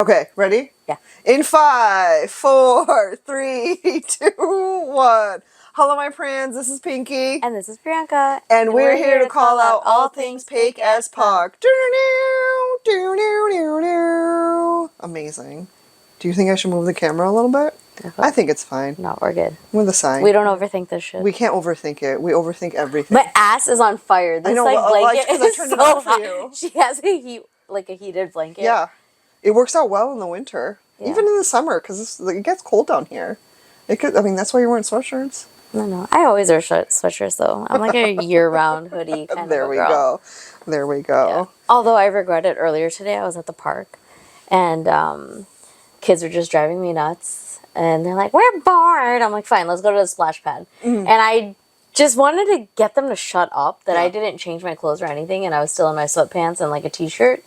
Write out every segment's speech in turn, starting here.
Okay, ready? Yeah. In 5, 4, 3, 2, 1. Hello, my friends. This is Pinky. And this is Priyanka. And we're here to call out all things PakeAsPuck. Amazing. Do you think I should move the camera a little bit? I think it's fine. No, we're good. With the sign. We don't overthink this shit. We can't overthink it. We overthink everything. My ass is on fire. This I know, blanket because I is turned so it on for hot. you. She has a heated blanket. Yeah. It works out well in the winter. Yeah. Even in the summer, because it gets cold down here. That's why you're wearing sweatshirts. No. I always wear sweatshirts, though. I'm like a year-round hoodie kind of a girl. There we go. Yeah. Although I regretted earlier today, I was at the park, and kids were just driving me nuts. And they're like, we're bored. I'm like, fine, let's go to the splash pad. Mm-hmm. And I just wanted to get them to shut up that I didn't change my clothes or anything, and I was still in my sweatpants and like a t-shirt.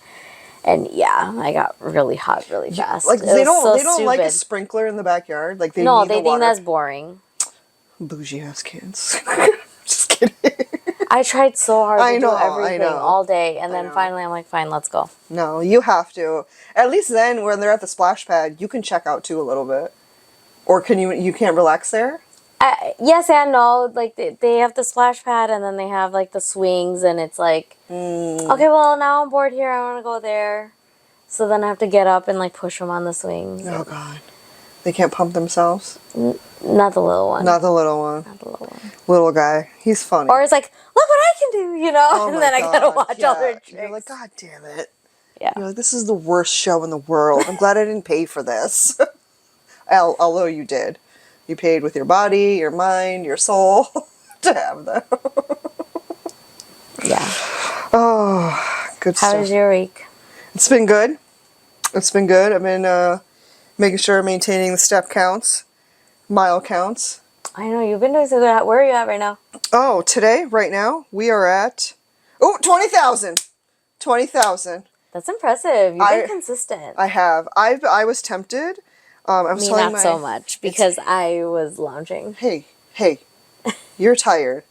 And yeah, I got really hot really fast. Like they don't like a sprinkler in the backyard. Like they think that's boring. Bougie ass kids. Just kidding. I tried so hard to do everything all day, and then finally I'm like, fine, let's go. No, you have to. At least then, when they're at the splash pad, you can check out too a little bit. Or can you can't relax there? Yes and no. Like they have the splash pad, and then they have like the swings, and it's like, okay, well now I'm bored here. I want to go there. So then I have to get up and like push them on the swings. Oh God, they can't pump themselves. Not the little one. Not the little one. Not the little one. Little guy, he's funny. Or it's like, look what I can do, you know. Oh and then I gotta watch all their tricks. You're like, God damn it. Yeah. You're like, this is the worst show in the world. I'm glad I didn't pay for this. Although you did. You paid with your body, your mind, your soul to have them. Yeah. Oh, good stuff. How was your week? It's been good. It's been good. I've been making sure I'm maintaining the step counts, mile counts. I know, you've been doing so good. Where are you at right now? Oh, today, right now, we are at 20,000. 20,000. That's impressive. You've been consistent. I have. I was tempted. I was telling not so much because I was lounging. Hey, you're tired.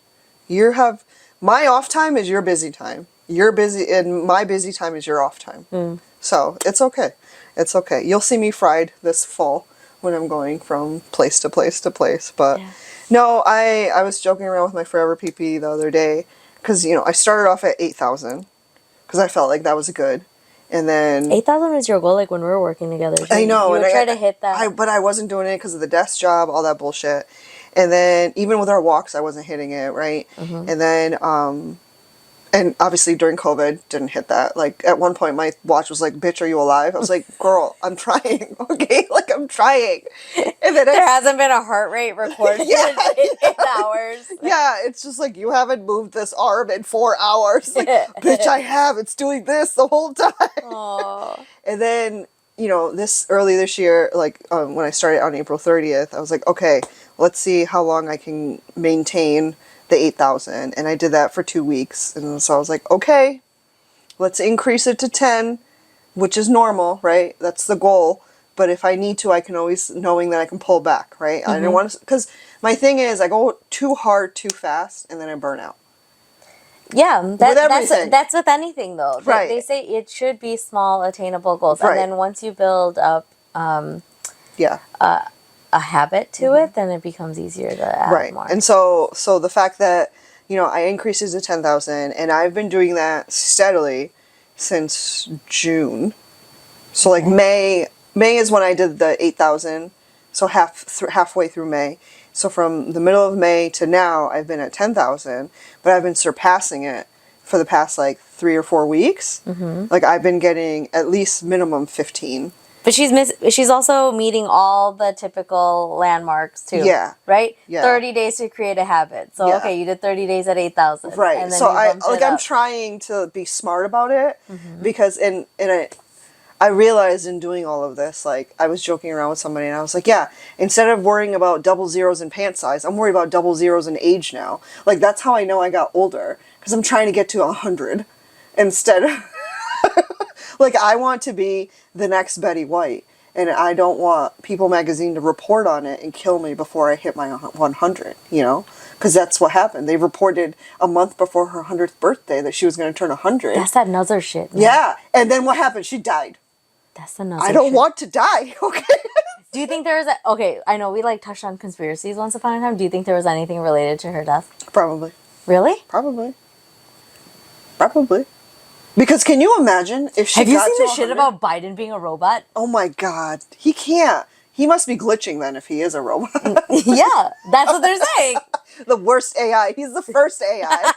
My off time is your busy time. You're busy, and my busy time is your off time. So it's okay. It's okay. You'll see me fried this fall when I'm going from place to place to place. But no, I was joking around with my Forever PP the other day because I started off at 8,000 because I felt like that was good. And then 8,000 was your goal, like when we were working together. I know, and I try to hit that. But I wasn't doing it because of the desk job, all that bullshit. And then even with our walks, I wasn't hitting it, right? Mm-hmm. And then, and obviously during COVID, didn't hit that. Like at one point, my watch was like, "Bitch, are you alive?" I was like, "Girl, I'm trying, okay? Like I'm trying." And then there hasn't been a heart rate recorded in 8 hours. Yeah, it's just like you haven't moved this arm in 4 hours. Like, bitch, I have. It's doing this the whole time. Aww. And then early this year, like when I started on April 30th, I was like, okay, let's see how long I can maintain the 8,000. And I did that for 2 weeks. And so I was like, okay, let's increase it to 10, which is normal, right? That's the goal. But if I need to, I can always, knowing that I can pull back, right? I don't want to, because my thing is I go too hard, too fast, and then I burn out. Yeah, that's with anything, though. Right. They say it should be small, attainable goals. Right. And then once you build up a habit to it, then it becomes easier to add more. And so the fact that, I increased it to 10,000, and I've been doing that steadily since June. So like May is when I did the 8,000, so halfway through May. So from the middle of May to now, I've been at 10,000, but I've been surpassing it for the past like 3 or 4 weeks. Mm-hmm. Like I've been getting at least minimum 15. But she's also meeting all the typical landmarks too. Yeah. Right? Yeah. 30 days to create a habit. So okay, you did 30 days at 8,000. Right. And then so I'm trying to be smart about it because I realized in doing all of this, like I was joking around with somebody and I was like, yeah, instead of worrying about double zeros in pant size, I'm worried about double zeros in age now. Like that's how I know I got older because I'm trying to get to 100 instead of like I want to be the next Betty White, and I don't want People magazine to report on it and kill me before I hit my 100, because that's what happened. They reported a month before her 100th birthday that she was going to turn 100. That's that nuther shit, man. Yeah, and then what happened? She died. That's another. I don't shit. want to die. Okay. Do you think there was okay, I know we like touched on conspiracies once upon a time. Do you think there was anything related to her death? Probably. Really? Probably. Because can you imagine if she Have you got seen to the shit 100? about Biden being a robot? Oh my God. He can't. He must be glitching then if he is a robot. Yeah, that's what they're saying. The worst AI. He's the first AI.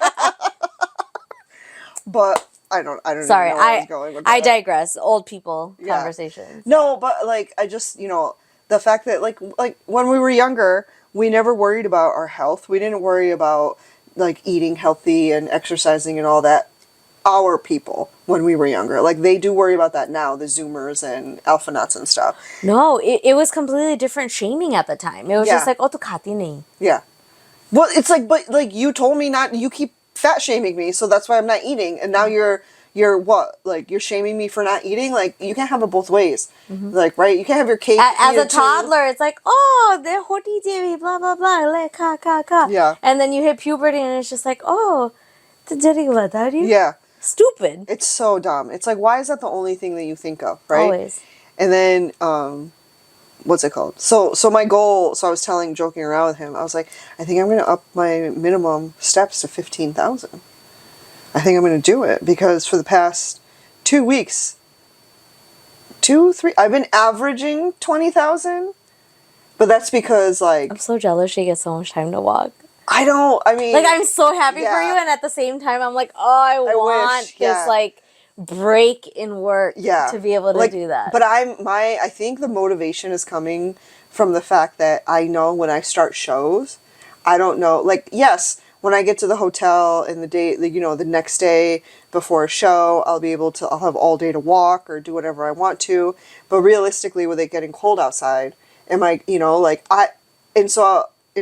But I don't Sorry, even know where I was going with that. I digress. Old people Yeah. conversations. No, but like I just, the fact that like when we were younger, we never worried about our health. We didn't worry about like eating healthy and exercising and all that. Our people when we were younger, like they do worry about that now, the Zoomers and alpha nuts and stuff. No, it was completely different shaming at the time. It was just Yeah. like, oh, tu khati nahi. Yeah. Well, it's like, but like you told me not, you keep fat shaming me, so that's why I'm not eating. And now you're what? Like you're shaming me for not eating? Like you can't have it both ways. Like, right? You can't have your cake. As eat a it too. toddler, it's like, oh, they're hoti devi, blah, blah, blah, le, ka. Yeah. And then you hit puberty and it's just like, oh, the jari bata rahi hu. Yeah. Stupid. It's so dumb. It's like, why is that the only thing that you think of, right? Always. And then, what's it called? So my goal, so I was joking around with him, I was like, I think I'm going to up my minimum steps to 15,000. I think I'm going to do it because for the past 2 weeks, 3, I've been averaging 20,000, but that's because like, I'm so jealous she gets so much time to walk. I mean. Like, I'm so happy for Yeah. you, and at the same time, I'm like, oh, I want wish, this, yeah. like, break in work Yeah. to be able to Like, do that. But I think the motivation is coming from the fact that I know when I start shows, I don't know, like, yes, when I get to the hotel and the day, the next day before a show, I'll have all day to walk or do whatever I want to. But realistically, with it getting cold outside, in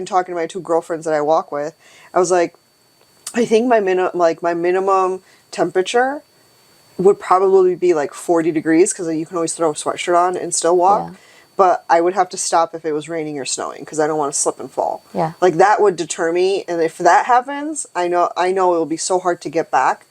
talking to my 2 girlfriends that I walk with, I was like, I think my minimum temperature would probably be like 40 degrees because you can always throw a sweatshirt on and still walk. Yeah. But I would have to stop if it was raining or snowing because I don't want to slip and fall. Yeah. Like that would deter me. And if that happens, I know it will be so hard to get back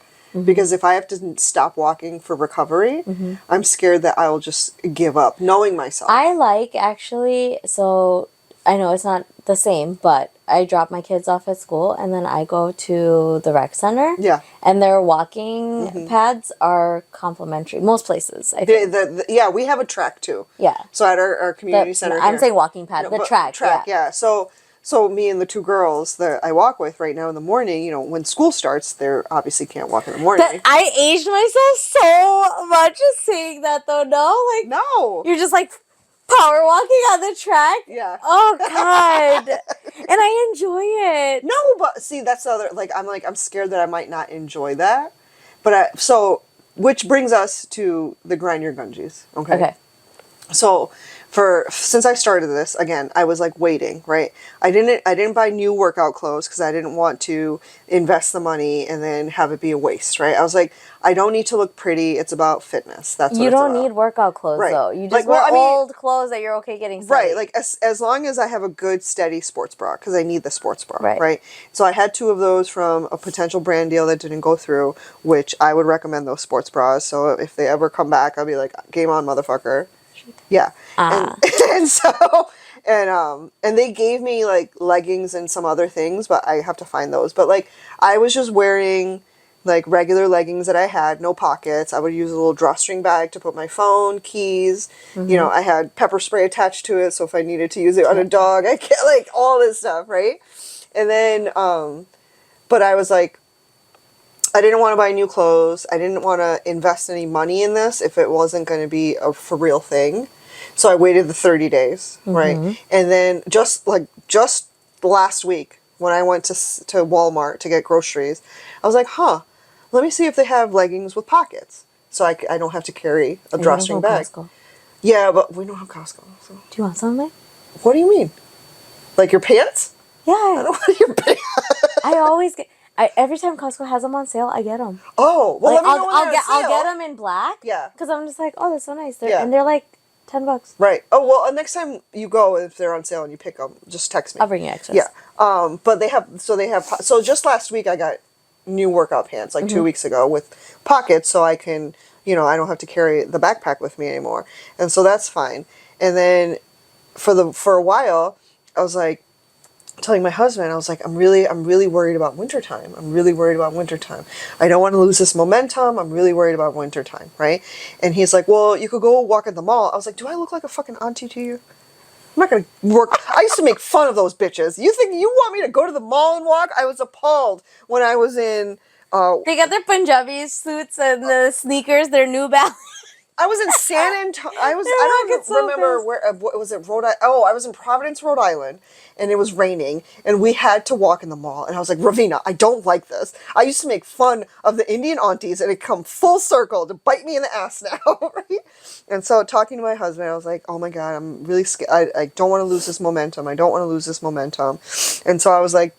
because if I have to stop walking for recovery, I'm scared that I will just give up knowing myself. I like, actually, so I know it's not the same, but I drop my kids off at school and then I go to the rec center. Yeah. And their walking pads are complimentary. Most places, I think. Yeah, we have a track too. Yeah. So at our community center I'm here. saying walking pad. The track. Yeah. So me and the 2 girls that I walk with right now in the morning, when school starts, they obviously can't walk in the morning. But I aged myself so much just saying that, though. No, like, No. you're just like power walking on the track. Yeah. Oh God. And I enjoy it. No, but see, that's the other, I'm scared that I might not enjoy that. But which brings us to the grind your gungies. Okay. So since I started this, again, I was like waiting, right? I didn't buy new workout clothes because I didn't want to invest the money and then have it be a waste, right? I was like, I don't need to look pretty. It's about fitness. That's what You it's don't about. need workout clothes, Right. though. You just Like, wear well, I mean- old clothes that you're okay getting sweaty. Right, like as long as I have a good steady sports bra, because I need the sports bra, Right. right? So I had 2 of those from a potential brand deal that didn't go through, which I would recommend those sports bras. So if they ever come back, I'll be like, game on, motherfucker. Yeah. And so and they gave me like leggings and some other things, but I have to find those. But like I was just wearing like regular leggings that I had, no pockets. I would use a little drawstring bag to put my phone, keys. I had pepper spray attached to it, so if I needed to use it on a dog, I can't, like all this stuff, right? And then but I was like, I didn't want to buy new clothes. I didn't want to invest any money in this if it wasn't going to be a for real thing. So I waited the 30 days, right? And then just last week when I went to Walmart to get groceries, I was like, let me see if they have leggings with pockets. So I don't have to carry a drawstring bag. Costco. Yeah, but we don't have Costco. So. Do you want something? What do you mean? Like your pants? Yeah. I don't want your pants. I always get... every time Costco has them on sale, I get them. Oh, well, Like, let me know when they're on I'll sale. get them in black. Yeah. Because I'm just like, oh, that's so nice. Yeah. And they're like $10. Right. Oh, well, next time you go, if they're on sale and you pick them, just text me. I'll bring you extras. Yeah. But so just last week I got new workout pants, like 2 weeks ago with pockets so I can you know, I don't have to carry the backpack with me anymore. And so that's fine. And then for a while, I was like, telling my husband, I was like, I'm really worried about wintertime. I'm really worried about wintertime. I don't want to lose this momentum. I'm really worried about wintertime, right? And he's like, well, you could go walk at the mall. I was like, do I look like a fucking auntie to you? I'm not going to work. I used to make fun of those bitches. You think you want me to go to the mall and walk? I was appalled when I was in... They got their Punjabi suits and the sneakers, their New Balance. I was in San Antonio. I don't remember where. Was it Rhode Island? Oh, I was in Providence, Rhode Island, and it was raining, and we had to walk in the mall. And I was like, Ravina, I don't like this. I used to make fun of the Indian aunties, and it come full circle to bite me in the ass now, right? And so, talking to my husband, I was like, oh my god, I'm really scared. I don't want to lose this momentum. I don't want to lose this momentum. And so I was like,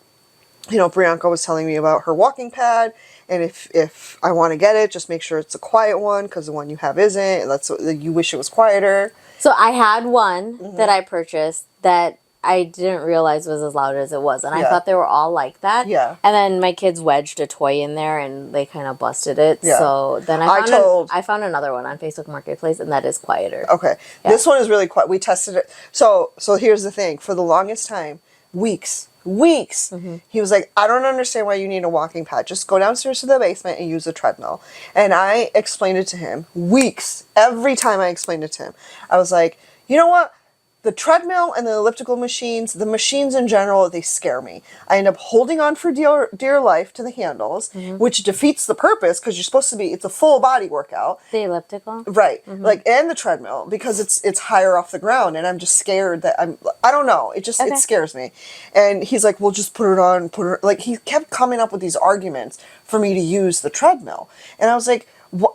you know, Brianka was telling me about her walking pad, and if I want to get it, just make sure it's a quiet one, because the one you have isn't, and that's what, you wish it was quieter. So I had one that I purchased that I didn't realize was as loud as it was, and I thought they were all like that. Yeah. And then my kids wedged a toy in there, and they kind of busted it. Yeah. So then I found another one on Facebook Marketplace, and that is quieter. Okay. Yeah. This one is really quiet. We tested it. So here's the thing. For the longest time, weeks. He was like, I don't understand why you need a walking pad. Just go downstairs to the basement and use the treadmill. And I explained it to him. Weeks. Every time I explained it to him. I was like, you know what? The treadmill and the elliptical machines, the machines in general, they scare me. I end up holding on for dear life to the handles, which defeats the purpose, because you're supposed to be, it's a full body workout. The elliptical? Right. Like, and the treadmill, because it's higher off the ground, and I'm just scared that I don't know. It just, it scares me. And he's like, well, just put it on, like, he kept coming up with these arguments for me to use the treadmill. And I was like,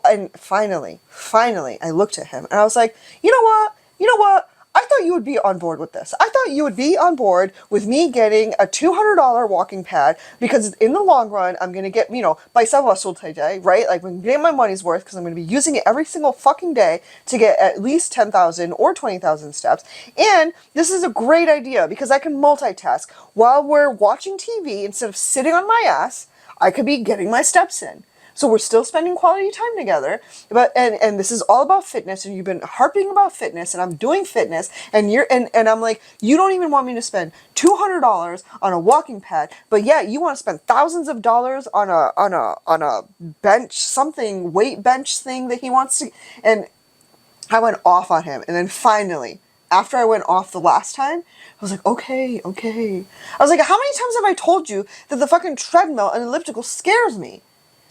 and finally, I looked at him, and I was like, you know what? I thought you would be on board with this. I thought you would be on board with me getting a $200 walking pad, because in the long run, I'm going to get, you know, paisa vasool today, right? Like, I'm going to get my money's worth, because I'm going to be using it every single fucking day to get at least 10,000 or 20,000 steps. And this is a great idea, because I can multitask. While we're watching TV, instead of sitting on my ass, I could be getting my steps in. So we're still spending quality time together, but and this is all about fitness, and you've been harping about fitness, and I'm doing fitness, and I'm like, you don't even want me to spend $200 on a walking pad, but yeah, you want to spend thousands of dollars on a bench, something, weight bench thing that he wants to, and I went off on him, and then finally, after I went off the last time, I was like, okay. I was like, how many times have I told you that the fucking treadmill and elliptical scares me?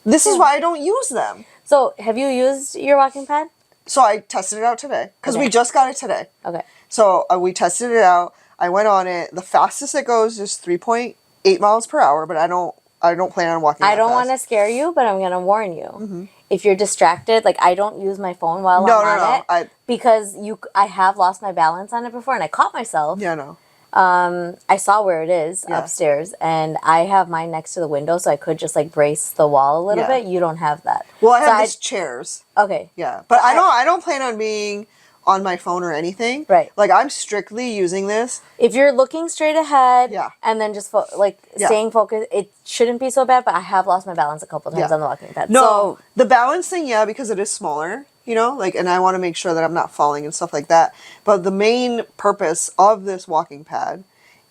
This is why I don't use them. So, have you used your walking pad? So, I tested it out today. Because we just got it today. Okay. So, we tested it out. I went on it. The fastest it goes is 3.8 miles per hour. But I don't plan on walking that I don't fast. want to scare you, but I'm going to warn you. If you're distracted, like, I don't use my phone while I'm on it. Because I have lost my balance on it before, and I caught myself. Yeah, no. I saw where it is upstairs, and I have mine next to the window, so I could just like brace the wall a little bit. You don't have that. Well, I have these chairs. Okay. Yeah, but I don't plan on being on my phone or anything. Right. Like, I'm strictly using this. If you're looking straight ahead, and then just staying focused, it shouldn't be so bad. But I have lost my balance a couple times on the walking pad. No, so the balance thing, because it is smaller. You know, like, and I want to make sure that I'm not falling and stuff like that. But the main purpose of this walking pad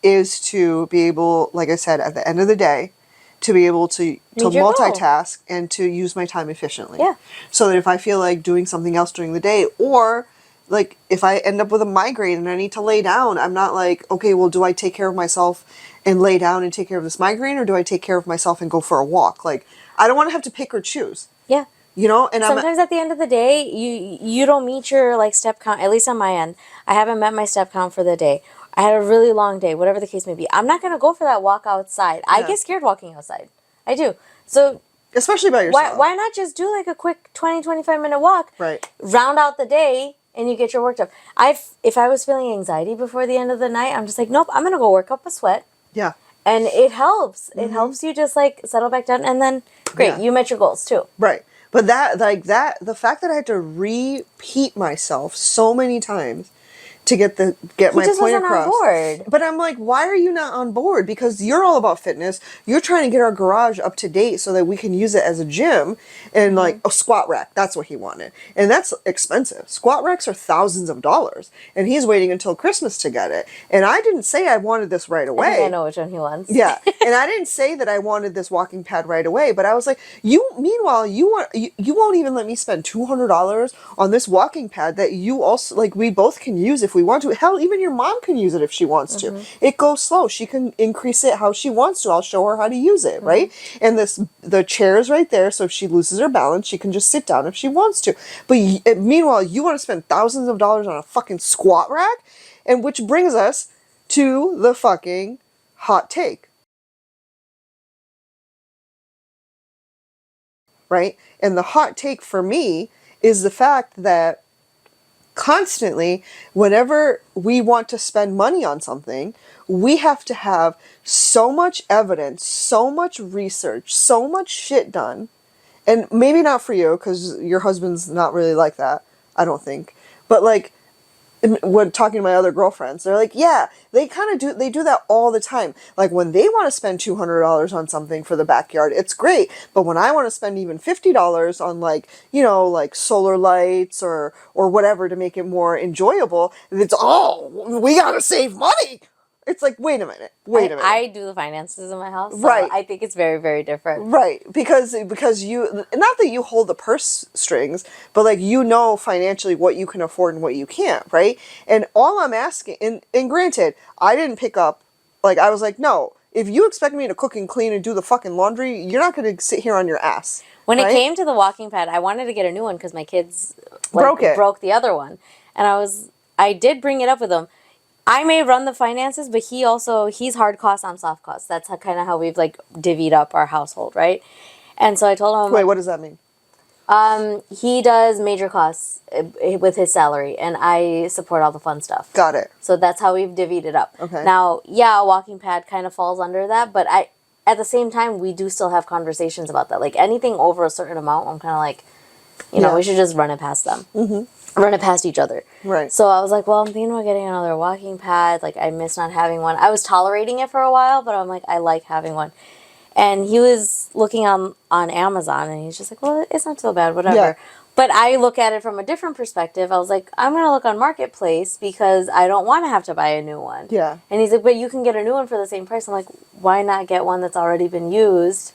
is to be able, like I said, at the end of the day, to be able to multitask and to use my time efficiently. Yeah. So that if I feel like doing something else during the day, or like if I end up with a migraine and I need to lay down, I'm not like, okay, well, do I take care of myself and lay down and take care of this migraine, or do I take care of myself and go for a walk? Like, I don't want to have to pick or choose. Yeah. You know, and sometimes at the end of the day, you don't meet your like step count. At least on my end, I haven't met my step count for the day. I had a really long day, whatever the case may be. I'm not gonna go for that walk outside. I get scared walking outside. I do. So especially by yourself. Why not just do like a quick 20-25 minute walk? Right. Round out the day, and you get your work done. If I was feeling anxiety before the end of the night, I'm just like, nope, I'm gonna go work up a sweat. Yeah. And it helps. It helps you just like settle back down, and then great, you met your goals too. Right. But the fact that I had to repeat myself so many times to get my just point wasn't on across. board. But I'm like, why are you not on board? Because you're all about fitness. You're trying to get our garage up to date so that we can use it as a gym and like a squat rack. That's what he wanted. And that's expensive. Squat racks are thousands of dollars. And he's waiting until Christmas to get it. And I didn't say I wanted this right away. I think I know which one he wants. Yeah. And I didn't say that I wanted this walking pad right away, but I was like, meanwhile, you won't even let me spend $200 on this walking pad that you also, like, we both can use if we want to. Hell, even your mom can use it if she wants to. It goes slow. She can increase it how she wants to. I'll show her how to use it, right? And the chair's right there, so if she loses her balance, she can just sit down if she wants to. But meanwhile, you want to spend thousands of dollars on a fucking squat rack? And which brings us to the fucking hot take. Right? And the hot take for me is the fact that constantly, whenever we want to spend money on something, we have to have so much evidence, so much research, so much shit done. And maybe not for you, because your husband's not really like that, I don't think. But like, when talking to my other girlfriends, they're like, yeah, they do that all the time. Like when they want to spend $200 on something for the backyard, it's great. But when I want to spend even $50 on like, like solar lights or whatever to make it more enjoyable, it's, we gotta save money. It's like, wait a minute. I do the finances in my house, so right. I think it's very, very different. Right, because you, not that you hold the purse strings, but like financially what you can afford and what you can't, right? And all I'm asking, and granted, I didn't pick up, like I was like, no, if you expect me to cook and clean and do the fucking laundry, you're not going to sit here on your ass. When right? it came to the walking pad, I wanted to get a new one because my kids broke the other one, and I did bring it up with them. I may run the finances, but he's hard costs, I'm soft costs. That's kind of how we've like divvied up our household, right? And so I told him. Wait, what does that mean? He does major costs with his salary, and I support all the fun stuff. Got it. So that's how we've divvied it up. Okay. Now, yeah, a walking pad kind of falls under that, but at the same time, we do still have conversations about that. Like anything over a certain amount, I'm kind of like, we should just run it past them. Mm-hmm. Run it past each other. Right. So I was like, well, I'm thinking about getting another walking pad. Like, I miss not having one. I was tolerating it for a while, but I'm like, I like having one. And he was looking on Amazon, and he's just like, well, it's not so bad, whatever. Yeah. But I look at it from a different perspective. I was like, I'm going to look on Marketplace because I don't want to have to buy a new one. Yeah. And he's like, but you can get a new one for the same price. I'm like, why not get one that's already been used?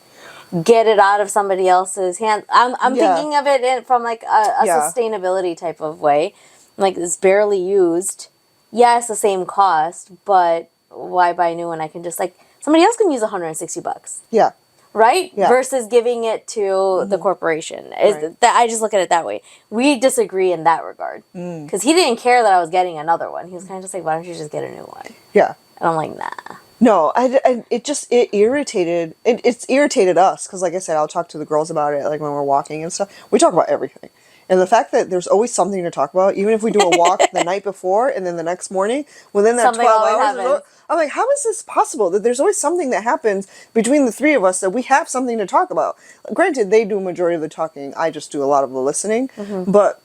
Get it out of somebody else's hand. I'm thinking of it from like a sustainability type of way. Like, it's barely used. Yeah, it's the same cost, but why buy a new one? I can just like, somebody else can use $160. Yeah. Right? Yeah. Versus giving it to the corporation. I just look at it that way. We disagree in that regard. Because he didn't care that I was getting another one. He was kind of just like, why don't you just get a new one? Yeah. And I'm like, nah. No, it irritated, it's irritated us, because like I said, I'll talk to the girls about it, like when we're walking and stuff. We talk about everything. And the fact that there's always something to talk about, even if we do a walk the night before and then the next morning, within that something 12 hours, I'm like, how is this possible that there's always something that happens between the three of us that we have something to talk about? Granted, they do a majority of the talking, I just do a lot of the listening, but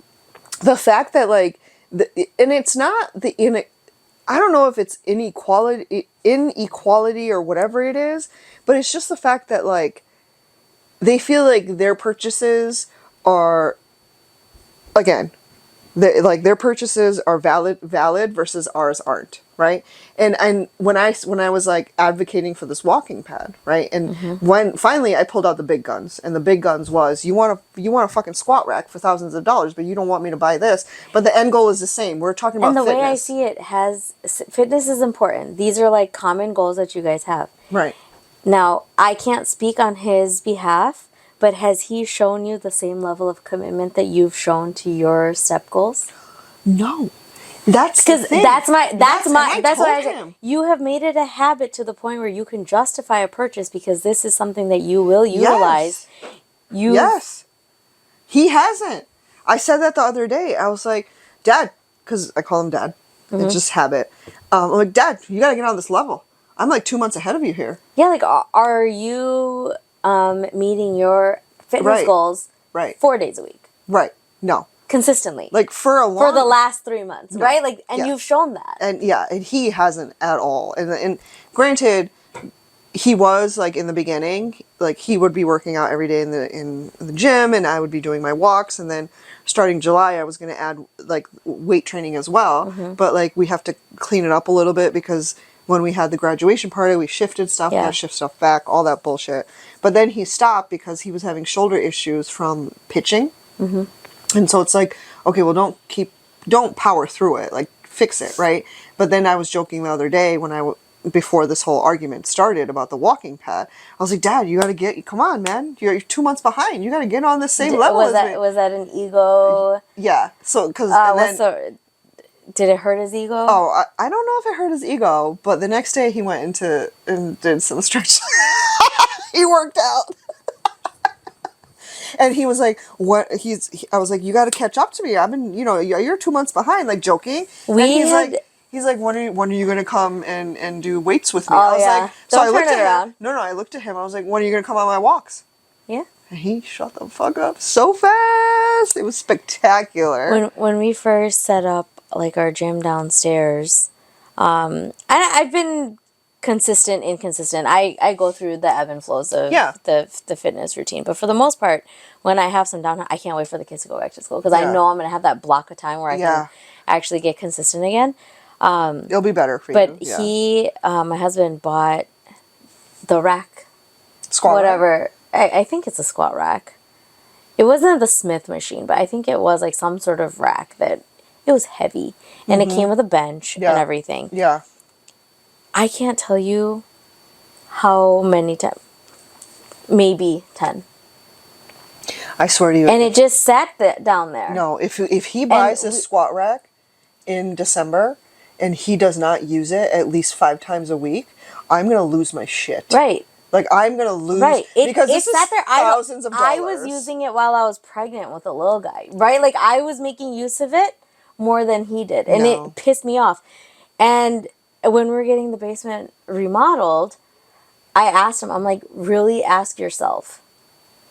the fact that like, and it's not I don't know if it's inequality or whatever it is, but it's just the fact that like they feel like their purchases are, again, their purchases are valid versus ours aren't, right? And when I was like advocating for this walking pad, right? And when finally I pulled out the big guns, and the big guns was, you want a fucking squat rack for thousands of dollars, but you don't want me to buy this. But the end goal is the same. We're talking about fitness. And the way I see it, fitness is important. These are like common goals that you guys have. Right. Now, I can't speak on his behalf, but has he shown you the same level of commitment that you've shown to your step goals? No. That's because that's what I said. You have made it a habit to the point where you can justify a purchase because this is something that you will utilize. Yes. He hasn't. I said that the other day. I was like, Dad, because I call him Dad. It's just habit. I'm like, Dad, you got to get on this level. I'm like 2 months ahead of you here. Yeah, like, are you meeting your fitness goals 4 days a week? Right. No. consistently. Like for the last 3 months, right? Like, and Yeah. you've shown that. And and he hasn't at all. And granted, he was like in the beginning, like he would be working out every day in the gym, and I would be doing my walks, and then starting July I was going to add like weight training as well. But like we have to clean it up a little bit because when we had the graduation party, we shifted stuff, we had to shift stuff back, all that bullshit. But then he stopped because he was having shoulder issues from pitching. And so it's like, okay, well, don't power through it, like fix it, right? But then I was joking the other day when before this whole argument started about the walking pad, I was like, Dad, you got to come on, man, you're 2 months behind, you got to get on the same level as me. Was that an ego? Yeah, so because did it hurt his ego? Oh, I don't know if it hurt his ego, but the next day he went into and did some stretch. He worked out. And he was like, "What?" I was like, "You got to catch up to me. I've been, you're 2 months behind." Like joking. He's like, when are you gonna come and do weights with me? Oh, I was yeah. like, so Don't I looked turn it at around. him. No, I looked at him. I was like, when are you gonna come on my walks? Yeah. And he shut the fuck up so fast. It was spectacular. When we first set up like our gym downstairs, I've been consistent, inconsistent. I go through the ebb and flows of the fitness routine, but for the most part, when I have some downtime, I can't wait for the kids to go back to school because I know I'm gonna have that block of time where I can actually get consistent again. It'll be better for you. But my husband bought the rack, squat whatever. I think it's a squat rack. It wasn't the Smith machine, but I think it was like some sort of rack that it was heavy, and it came with a bench and everything. Yeah. I can't tell you how many times, maybe 10. I swear to you. And it just sat down there. No, if he buys this squat rack in December and he does not use it at least 5 times a week, I'm going to lose my shit. Right. Like, I'm going to lose. Right. Because this is thousands of dollars. I was using it while I was pregnant with a little guy. Right? Like, I was making use of it more than he did. And it pissed me off. And when we were getting the basement remodeled, I asked him, I'm like, really ask yourself,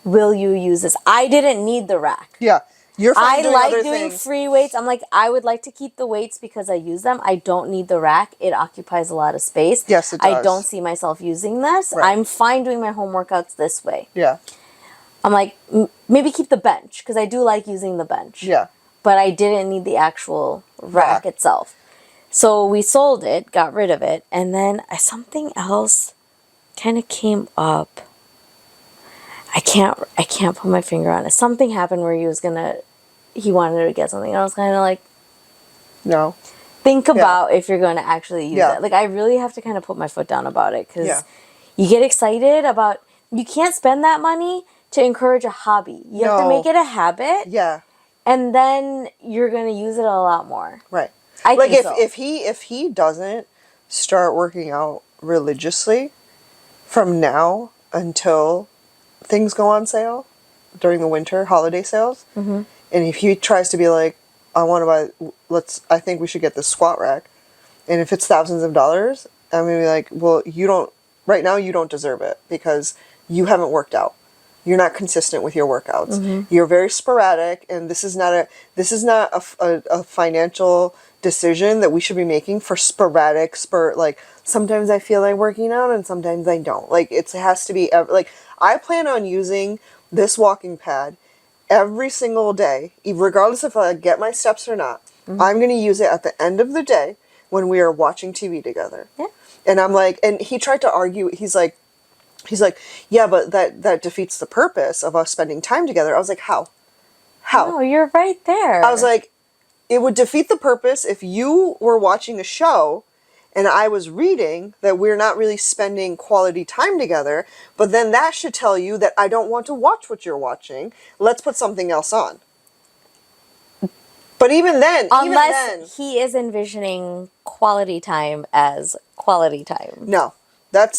will you use this? I didn't need the rack. Yeah. You're fine doing other doing things. free weights. I'm like, I would like to keep the weights because I use them. I don't need the rack. It occupies a lot of space. Yes, it does. I don't see myself using this. Right. I'm fine doing my home workouts this way. Yeah. I'm like, maybe keep the bench because I do like using the bench. Yeah. But I didn't need the actual rack itself. So we sold it, got rid of it, and then something else kind of came up. I can't put my finger on it. Something happened where he wanted to get something, and I was kind of like, no. Think about if you're going to actually use it. Like, I really have to kind of put my foot down about it because you get excited about, you can't spend that money to encourage a hobby. You have to make it a habit. Yeah. And then you're going to use it a lot more. Right. I think so. if he doesn't start working out religiously from now until things go on sale during the winter holiday sales, and if he tries to be like, I think we should get this squat rack, and if it's thousands of dollars, I'm gonna be like, well, right now you don't deserve it because you haven't worked out. You're not consistent with your workouts. You're very sporadic, and this is not a financial decision that we should be making for sporadic like sometimes I feel like working out and sometimes I don't. Like it has to be like I plan on using this walking pad every single day, regardless if I get my steps or not. I'm going to use it at the end of the day when we are watching TV together. Yeah. And I'm like, and he tried to argue. He's like, yeah, but that defeats the purpose of us spending time together. I was like, how? No, you're right there. I was like, it would defeat the purpose if you were watching a show and I was reading that we're not really spending quality time together, but then that should tell you that I don't want to watch what you're watching. Let's put something else on. But unless he is envisioning quality time as quality time. No.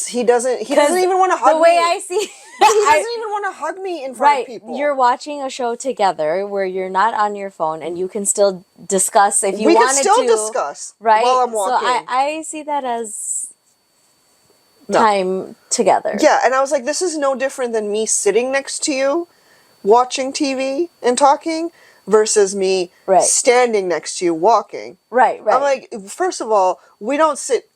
He doesn't even want to hug me. The way I see he doesn't even want to hug me in front of people. You're watching a show together where you're not on your phone and you can still discuss if you wanted to. We can still discuss while I'm walking. So I see that as time together. Yeah, and I was like, this is no different than me sitting next to you, watching TV and talking. versus me Right. standing next to you walking. Right. I'm like, first of all, we don't sit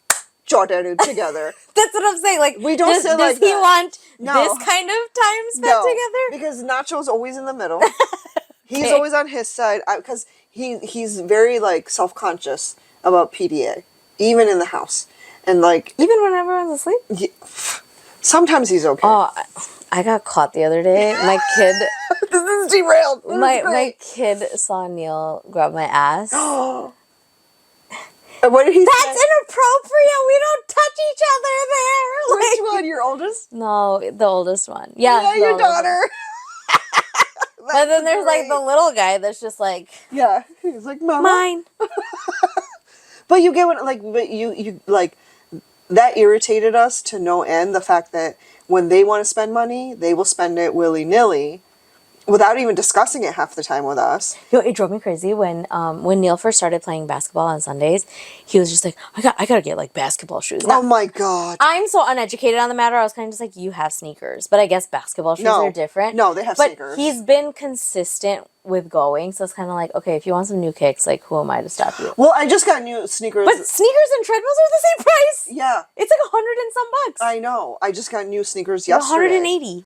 together. That's what I'm saying. Like, We don't sit like does he that. want No. this kind of time spent together? Because Nacho's always in the middle. He's always on his side because he's very like self-conscious about PDA, even in the house, and like Even when everyone's asleep. sometimes he's okay. Oh, I got caught the other day. My kid. This is derailed. My kid saw Neil grab my ass. What did he say? That's inappropriate. We don't touch each other there. Which one? Your oldest? No, the oldest one. Yeah, Yeah, your daughter. But then there's like the little guy that's just like, yeah, he's like, Mama. mine. But you get what, like, but you like, that irritated us to no end. The fact that when they want to spend money, they will spend it willy-nilly without even discussing it half the time with us. Yo, it drove me crazy when Neil first started playing basketball on Sundays. He was just like, I gotta get like basketball shoes. Now, Oh my God. I'm so uneducated on the matter. I was kind of just like, you have sneakers, but I guess basketball shoes are different. No, they have sneakers. But he's been consistent with going, so it's kind of like, okay, if you want some new kicks, like, who am I to stop you? Well, I just got new sneakers. But sneakers and treadmills are the same price. Yeah. It's like $100 and some bucks. I know. I just got new sneakers yesterday. 180.